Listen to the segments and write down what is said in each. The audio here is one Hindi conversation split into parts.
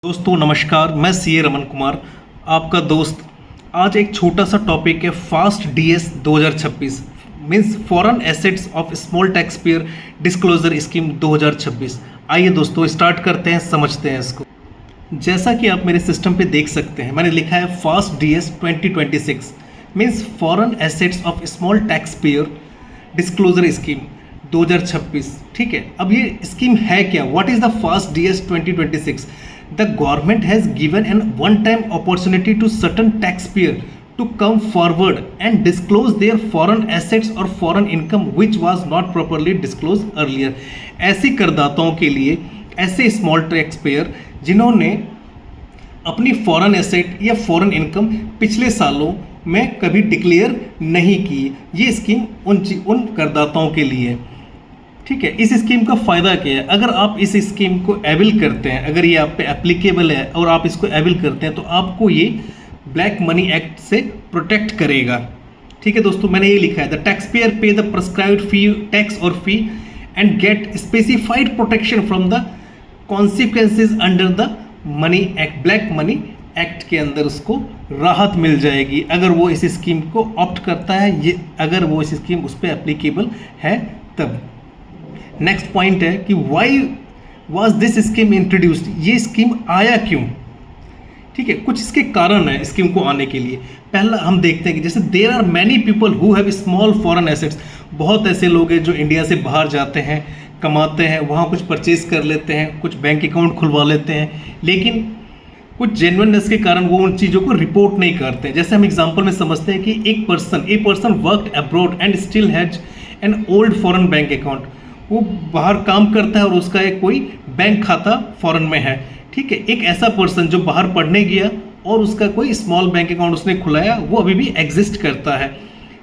दोस्तों नमस्कार, मैं सीए रमन कुमार आपका दोस्त। आज एक छोटा सा टॉपिक है fast DS 2026 means foreign assets of small tax payer disclosure scheme 2026। आइए दोस्तों स्टार्ट करते हैं, समझते हैं इसको। जैसा कि आप मेरे सिस्टम पे देख सकते हैं, मैंने लिखा है fast DS 2026 means foreign assets of small tax payer disclosure scheme 2026। ठीक है, अब ये स्कीम है क्या? What is the fast DS 2026? The government has given an one-time opportunity to certain taxpayer to come forward and disclose their foreign assets or foreign income which was not properly disclosed earlier। ऐसे करदाताओं के लिए, ऐसे स्मॉल टैक्स पेयर जिन्होंने अपनी फॉरेन एसेट या फॉरेन इनकम पिछले सालों में कभी डिक्लेयर नहीं की, ये स्कीम उन करदाताओं के लिए। ठीक है, इस स्कीम का फ़ायदा क्या है? अगर आप इस स्कीम को एविल करते हैं, अगर ये आप पे एप्लीकेबल है और आप इसको एविल करते हैं, तो आपको ये ब्लैक मनी एक्ट से प्रोटेक्ट करेगा। ठीक है दोस्तों, मैंने ये लिखा है the tax payer pay the prescribed fee tax और fee and get specified protection from the consequences under the money act. Black money act के अंदर उसको राहत मिल जाएगी अगर वो इस स्कीम को ऑप्ट करता है, ये अगर वो इस स्कीम उस पर एप्लीकेबल है तब। नेक्स्ट पॉइंट है कि why was this scheme introduced? ये स्कीम आया क्यों? ठीक है, कुछ इसके कारण है स्कीम को आने के लिए। पहला हम देखते हैं कि जैसे there are many people who have small foreign assets. बहुत ऐसे लोग हैं जो इंडिया से बाहर जाते हैं, कमाते हैं, वहाँ कुछ परचेज कर लेते हैं, कुछ बैंक अकाउंट खुलवा लेते हैं, लेकिन कुछ जेन्युइननेस के कारण वो उन चीज़ों को रिपोर्ट नहीं करते हैं। जैसे हम एग्जाम्पल में समझते हैं कि a person worked abroad and still has an old foreign bank account. वो बाहर काम करता है और उसका एक कोई बैंक खाता फॉरेन में है। ठीक है, एक ऐसा पर्सन जो बाहर पढ़ने गया और उसका कोई स्मॉल बैंक अकाउंट उसने खुलाया, वो अभी भी एग्जिस्ट करता है।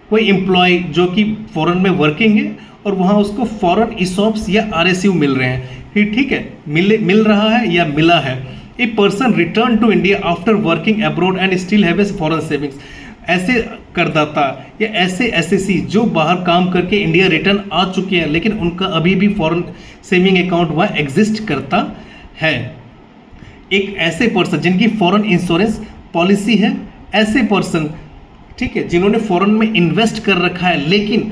कोई एम्प्लॉय जो कि फॉरेन में वर्किंग है और वहाँ उसको फॉरेन ईसॉप्स या आरएसयू मिल रहे हैं। फिर ठीक है, मिल रहा है या मिला है। A person return to India after working abroad and still have a foreign savings. ऐसे करदाता या ऐसे एसएससी जो बाहर काम करके इंडिया रिटर्न आ चुके हैं लेकिन उनका अभी भी फॉरेन सेविंग अकाउंट वहाँ एग्जिस्ट करता है। एक ऐसे पर्सन जिनकी फॉरेन इंश्योरेंस पॉलिसी है, ऐसे पर्सन ठीक है जिन्होंने फॉरेन में इन्वेस्ट कर रखा है लेकिन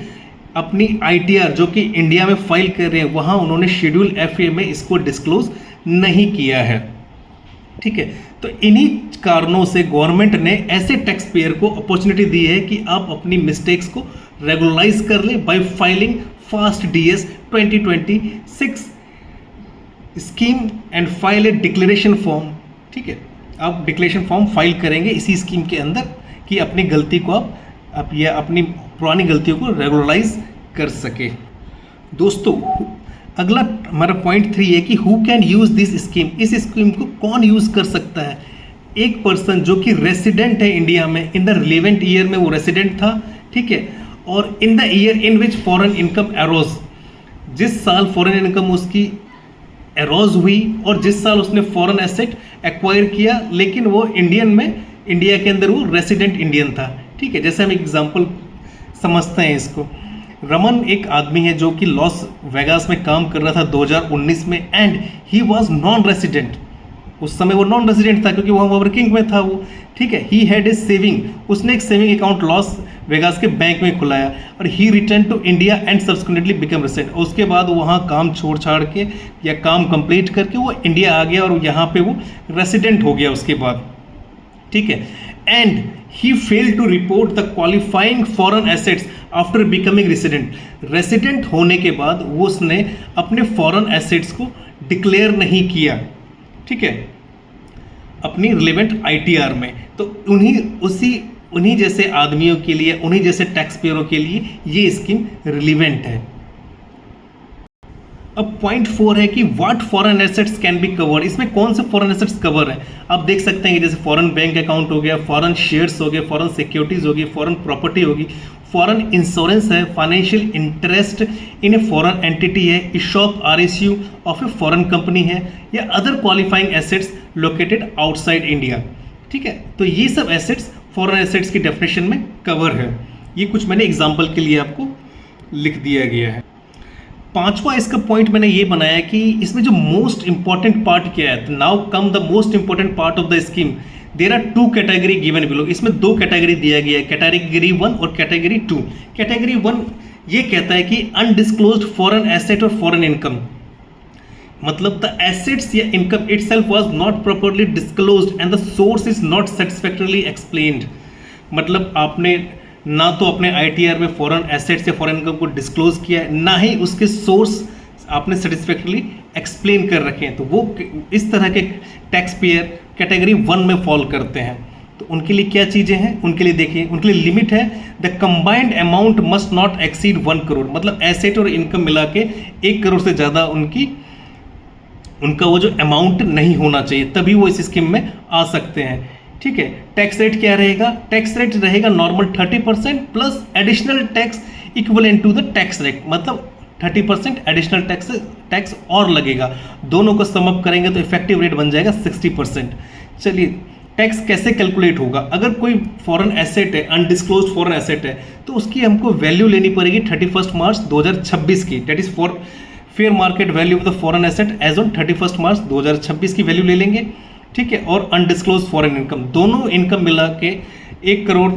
अपनी आईटीआर जो कि इंडिया में फाइल कर रहे हैं, वहाँ उन्होंने शेड्यूल एफए में इसको डिस्क्लोज नहीं किया है। ठीक है, तो इन्हीं कारणों से गवर्नमेंट ने ऐसे टैक्स पेयर को अपॉर्चुनिटी दी है कि आप अपनी मिस्टेक्स को रेगुलराइज कर ले bye filing fast DS 2026 scheme and file A declaration form. ठीक है, आप डिक्लेरेशन फॉर्म फाइल करेंगे इसी स्कीम के अंदर कि अपनी गलती को आप या अपनी पुरानी गलतियों को रेगुलराइज कर सके। दोस्तों अगला हमारा पॉइंट 3 है कि who can use this scheme? इस स्कीम को कौन यूज़ कर सकता है? एक पर्सन जो कि रेसिडेंट है इंडिया में, इन द रिलेवेंट ईयर में वो रेसिडेंट था। ठीक है, और in the year in which foreign income arrows, जिस साल फॉरेन इनकम उसकी एरोज हुई और जिस साल उसने फॉरेन एसेट एक्वायर किया, लेकिन वो इंडिया के अंदर वो रेसिडेंट इंडियन था। ठीक है, जैसे हम एग्जाम्पल समझते हैं इसको। रमन एक आदमी है जो कि लॉस वेगास में काम कर रहा था 2019 में and he was non resident. उस समय वो नॉन रेसिडेंट था क्योंकि वहाँ वर्किंग में था वो। ठीक है, ही हैड ए सेविंग, उसने एक सेविंग अकाउंट लॉस वेगास के बैंक में खुलाया और he return to India and subsequently become resident. उसके बाद वहाँ काम छोड़ छाड़ के या काम कंप्लीट करके वो इंडिया आ गया और यहाँ पे वो रेसिडेंट हो गया उसके बाद। ठीक है, and he fail to report the qualifying foreign assets after becoming resident. Resident होने के बाद वो उसने अपने फॉरेन एसेट्स को डिक्लेयर नहीं किया। ठीक है, अपनी रिलेवेंट आईटीआर में। तो उन्हीं जैसे आदमियों के लिए, उन्हीं जैसे टैक्स पेयरों के लिए ये स्कीम रिलेवेंट है। अब पॉइंट 4 है कि what foreign assets can be covered. इसमें कौन से फॉरेन एसेट्स कवर है? आप देख सकते हैं कि जैसे फॉरेन बैंक अकाउंट हो गया, फॉरेन शेयर्स हो गए, फॉरेन सिक्योरिटीज होगी, फॉरेन प्रॉपर्टी होगी, फॉरेन इंश्योरेंस है, financial interest in a foreign entity है, ESOP RSU of a foreign company है, या other qualifying assets located outside India. ठीक है, तो ये सब एसेट्स फॉरेन एसेट्स की डेफिनेशन में कवर है। ये कुछ मैंने एग्जाम्पल के लिए आपको लिख दिया गया है। पांचवा इसका पॉइंट मैंने ये बनाया कि इसमें जो मोस्ट इंपॉर्टेंट पार्ट क्या है, now come the most important part of the scheme. There are two category given below, इसमें दो कैटेगरी दिया गया है, कैटेगरी 1 और कैटेगरी 2। कैटेगरी 1 ये कहता है कि अनडिस्क्लोज्ड फॉरेन एसेट और फॉरेन इनकम, मतलब द एसेट्स या income itself was not properly disclosed and the source is not satisfactorily explained. मतलब आपने ना तो अपने आईटीआर में फॉरेन एसेट्स या फॉरेन इनकम को डिस्क्लोज किया है, ना ही उसके सोर्स आपने सेटिस्फैक्टरली एक्सप्लेन कर रखे हैं, तो वो इस तरह के टैक्स पेयर कैटेगरी 1 में फॉल करते हैं। तो उनके लिए क्या चीज़ें हैं, उनके लिए देखिए, उनके लिए लिमिट है the combined amount must not exceed 1 crore, मतलब एसेट और इनकम मिला के 1 करोड़ से ज़्यादा उनका वो जो अमाउंट नहीं होना चाहिए, तभी वो इस स्कीम में आ सकते हैं। ठीक है, टैक्स रेट क्या रहेगा, टैक्स रेट रहेगा normal 30% plus additional tax equivalent to the tax rate, मतलब 30% एडिशनल टैक्स और लगेगा, दोनों को सम अप करेंगे तो इफेक्टिव रेट बन जाएगा 60%। चलिए, टैक्स कैसे कैलकुलेट होगा, अगर कोई फॉरेन एसेट है, अनडिस्क्लोज्ड फॉरेन एसेट है, तो उसकी हमको वैल्यू लेनी पड़ेगी 31 मार्च 2026 की, date is for fair market value of the foreign asset as on 31 मार्च 2026 की वैल्यू ले लेंगे। ठीक है, और अनडिस्क्लोज फॉरेन इनकम, दोनों इनकम मिला के 1 करोड़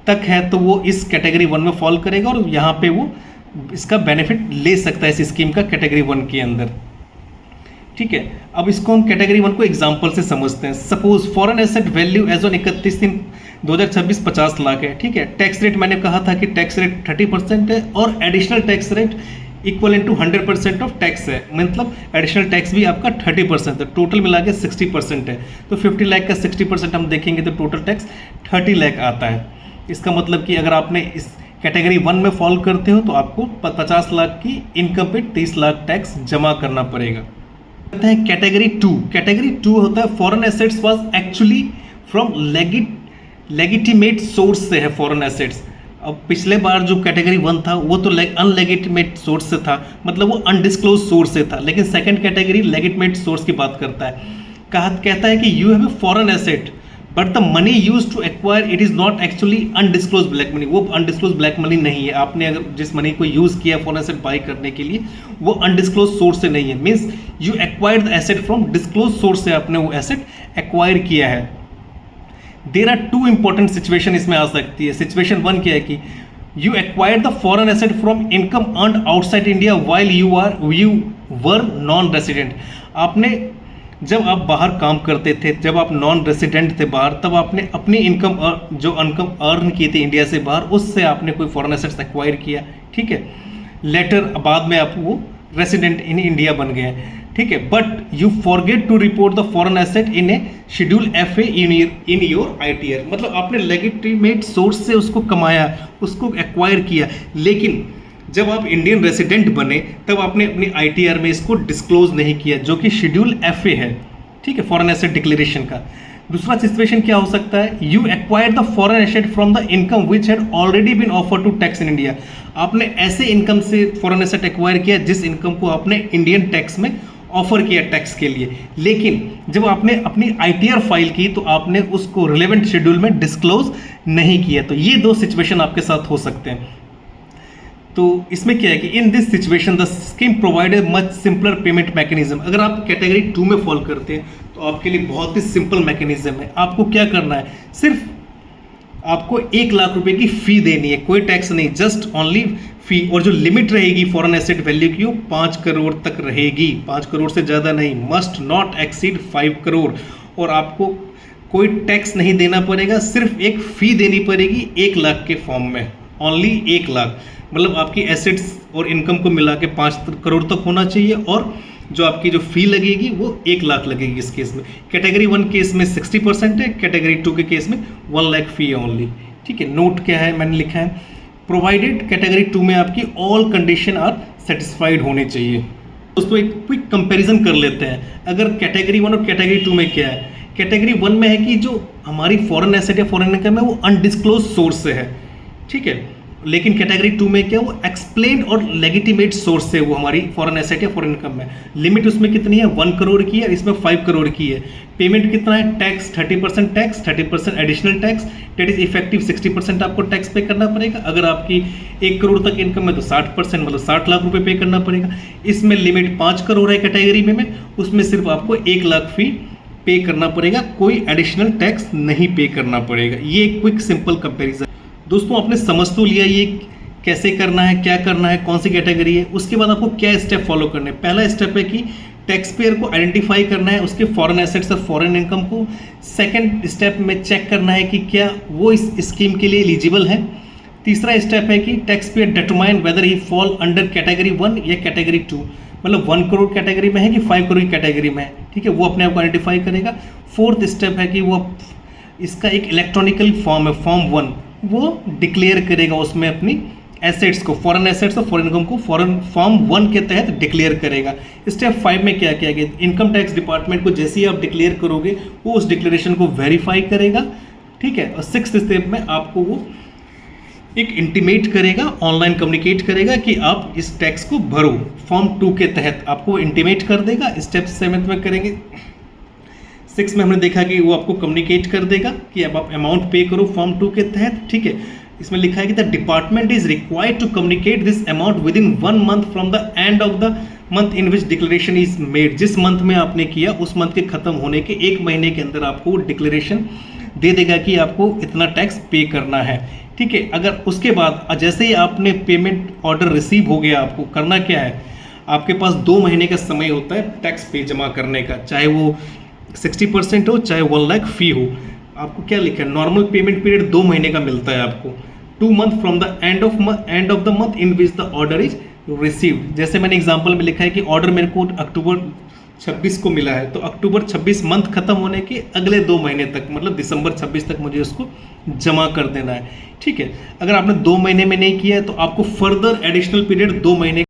तक है तो वो इस कैटेगरी 1 में फॉल करेगा और यहाँ पे वो इसका बेनिफिट ले सकता है इस स्कीम का कैटेगरी 1 के अंदर। ठीक है, अब इसको हम कैटेगरी 1 को एग्जांपल से समझते हैं। Suppose foreign asset value as on 31/3/2026 50 lakh है। ठीक है, टैक्स रेट मैंने कहा था कि टैक्स रेट 30% है और additional tax rate equal to 100% of tax है, मतलब एडिशनल टैक्स भी आपका 30% है, टोटल मिला के 60% है। तो 50 लाख का 60% हम देखेंगे तो टोटल टैक्स 30 लाख आता है। इसका मतलब कि अगर आपने इस कैटेगरी 1 में फॉल करते हो तो आपको 50 लाख की इनकम पे 30 लाख टैक्स जमा करना पड़ेगा। कहते हैं कैटेगरी 2। कैटेगरी 2 होता है foreign assets was actually from लेगिटिमेट source से है फॉरेन एसेट्स। अब पिछले बार जो कैटेगरी 1 था वो तो अनलेगिटिमेट सोर्स से था, मतलब वो अनडिस्क्लोज सोर्स से था, लेकिन सेकंड कैटेगरी लेगिटिमेट सोर्स की बात करता है। कहता है कि you have a foreign asset but the money use to acquire it is not actually undisclosed black money, वो अनडिस्क्लोज ब्लैक मनी नहीं है। आपने अगर जिस मनी को यूज़ किया फॉरेन एसेट बाई करने के लिए वो अनडिस्क्लोज सोर्स से नहीं है, means you acquire the asset from disclose source से आपने वो एसेट एक्वायर किया है। देर आर 2 इंपॉर्टेंट सिचुएशन इसमें आ सकती है। सिचुएशन 1 क्या है कि you acquire the foreign asset from income earn outside India while you were non resident. आपने जब आप बाहर काम करते थे, जब आप नॉन रेसिडेंट थे बाहर, तब आपने अपनी इनकम जो इनकम अर्न की थी इंडिया से बाहर, उससे आपने कोई फॉरेन एसेट्स एक्वायर किया। ठीक है, लेटर बाद में आप वो रेसिडेंट इन इंडिया बन गए। ठीक है, but you forget to report the foreign asset in a schedule FA in your ITR, मतलब आपने लेगिटिमेट सोर्स से उसको कमाया, उसको एक्वायर किया, लेकिन जब आप इंडियन रेसिडेंट बने तब आपने अपनी ITR में इसको डिस्क्लोज नहीं किया, जो कि शेड्यूल FA है। ठीक है, फॉरेन एसेट डिक्लेरेशन का। दूसरा सिचुएशन क्या हो सकता है, you acquire the foreign asset from the income which had already been offer to tax in India. आपने ऐसे इनकम से फॉरेन एसेट एक्वायर किया जिस इनकम को आपने इंडियन टैक्स में ऑफर किया टैक्स के लिए, लेकिन जब आपने अपनी ITR फाइल की तो आपने उसको रिलेवेंट शेड्यूल में डिस्क्लोज नहीं किया। तो ये 2 सिचुएशन आपके साथ हो सकते हैं। तो इसमें क्या है कि in this situation the scheme provide a much simpler payment mechanism. अगर आप कैटेगरी 2 में फॉल करते हैं तो आपके लिए बहुत ही सिंपल मैकेनिज्म है। आपको क्या करना है, सिर्फ आपको 1 लाख रुपए की फ़ी देनी है, कोई टैक्स नहीं, जस्ट ओनली फ़ी। और जो लिमिट रहेगी फॉरेन एसेट वैल्यू की वो 5 करोड़ तक रहेगी, 5 करोड़ से ज़्यादा नहीं, मस्ट नॉट एक्सीड 5 करोड़। और आपको कोई टैक्स नहीं देना पड़ेगा, सिर्फ एक फ़ी देनी पड़ेगी 1 लाख के फॉर्म में, ओनली 1 लाख। मतलब आपकी एसेट्स और इनकम को मिला के 5 करोड़ तक होना चाहिए और जो आपकी जो फ़ी लगेगी वो 1 लाख लगेगी इस केस में। कैटेगरी 1 केस में 60% है, कैटेगरी 2 के केस में 1 लाख फ़ी है ओनली। ठीक है, नोट क्या है मैंने लिखा है, प्रोवाइडेड कैटेगरी 2 में आपकी ऑल कंडीशन आर सेटिस्फाइड होने चाहिए। दोस्तों एक क्विक कंपैरिजन कर लेते हैं, अगर कैटेगरी 1 और कैटेगरी 2 में क्या है। कैटेगरी 1 में है कि जो हमारी फॉरेन एसेट या फॉरेन इनकम है वो अनडिस्क्लोज सोर्स से है। ठीक है, लेकिन कैटेगरी 2 में क्या, वो एक्सप्लेन और लेगिटिमेट सोर्स से वो हमारी फॉरेन एसेट या फॉरेन इनकम है। लिमिट उसमें कितनी है, 1 करोड़ की है, इसमें 5 करोड़ की है। पेमेंट कितना है, tax 30% tax, 30% additional tax, that is effective 60% आपको टैक्स पे करना पड़ेगा। अगर आपकी 1 करोड़ तक इनकम है तो 60%, मतलब 60 लाख रुपए पे करना पड़ेगा। इसमें लिमिट 5 करोड़ है कैटेगरी में उसमें सिर्फ आपको 1 लाख फी पे करना पड़ेगा, कोई एडिशनल टैक्स नहीं पे करना पड़ेगा। ये एक क्विक सिंपल कंपैरिजन। दोस्तों आपने समझ तो लिया ये कैसे करना है, क्या करना है, कौन सी कैटेगरी है। उसके बाद आपको क्या स्टेप फॉलो करने हैं। पहला स्टेप है कि टैक्स पेयर को आइडेंटिफाई करना है, उसके फॉरेन एसेट्स और फॉरेन इनकम को। सेकंड स्टेप में चेक करना है कि क्या वो इस स्कीम के लिए एलिजिबल है। तीसरा स्टेप है कि टैक्स पेयर डिटरमाइन वेदर ही फॉल अंडर कैटेगरी 1 या कैटेगरी 2, मतलब 1 करोड़ कैटेगरी में है कि 5 करोड़ कैटेगरी में है, ठीक है, वो अपने आप को आइडेंटिफाई करेगा। फोर्थ स्टेप है कि वो इसका एक इलेक्ट्रॉनिकल फॉर्म है, फॉर्म 1, वो डिक्लेयर करेगा उसमें अपनी एसेट्स को, फॉरेन एसेट्स और फॉरेन इनकम को फॉरेन फॉर्म 1 के तहत डिक्लेयर करेगा। स्टेप 5 में क्या किया गया, इनकम टैक्स डिपार्टमेंट को जैसे ही आप डिक्लेयर करोगे वो उस डिक्लेरेशन को वेरीफाई करेगा, ठीक है। और 6th स्टेप में आपको वो एक इंटीमेट करेगा, ऑनलाइन कम्युनिकेट करेगा कि आप इस टैक्स को भरो, फॉर्म 2 के तहत आपको इंटीमेट कर देगा। स्टेप 7 में करेंगे, 6 में हमने देखा कि वो आपको कम्युनिकेट कर देगा कि अब आप अमाउंट पे करो फॉर्म 2 के तहत, ठीक है। इसमें लिखा है कि the department is required to communicate this amount within 1 month from the end of the month in which declaration is made. जिस मंथ में आपने किया उस मंथ के खत्म होने के 1 महीने के अंदर आपको डिक्लेरेशन दे देगा कि आपको इतना टैक्स पे करना है, ठीक है। अगर उसके बाद जैसे ही आपने पेमेंट ऑर्डर रिसीव हो गया, आपको करना क्या है, आपके पास 2 महीने का समय होता है टैक्स पे जमा करने का, चाहे वो 60% हो चाहे 1 लाख फी हो। आपको क्या लिखा है, नॉर्मल पेमेंट पीरियड 2 महीने का मिलता है आपको, 2 month from the end of the month in which the order is received. जैसे मैंने एग्जांपल में लिखा है कि ऑर्डर मेरे को अक्टूबर 26 को मिला है, तो अक्टूबर 26 मंथ खत्म होने के अगले 2 महीने तक, मतलब दिसंबर 26 तक मुझे उसको जमा कर देना है, ठीक है। अगर आपने 2 महीने में नहीं किया है तो आपको फर्दर एडिशनल पीरियड 2 महीने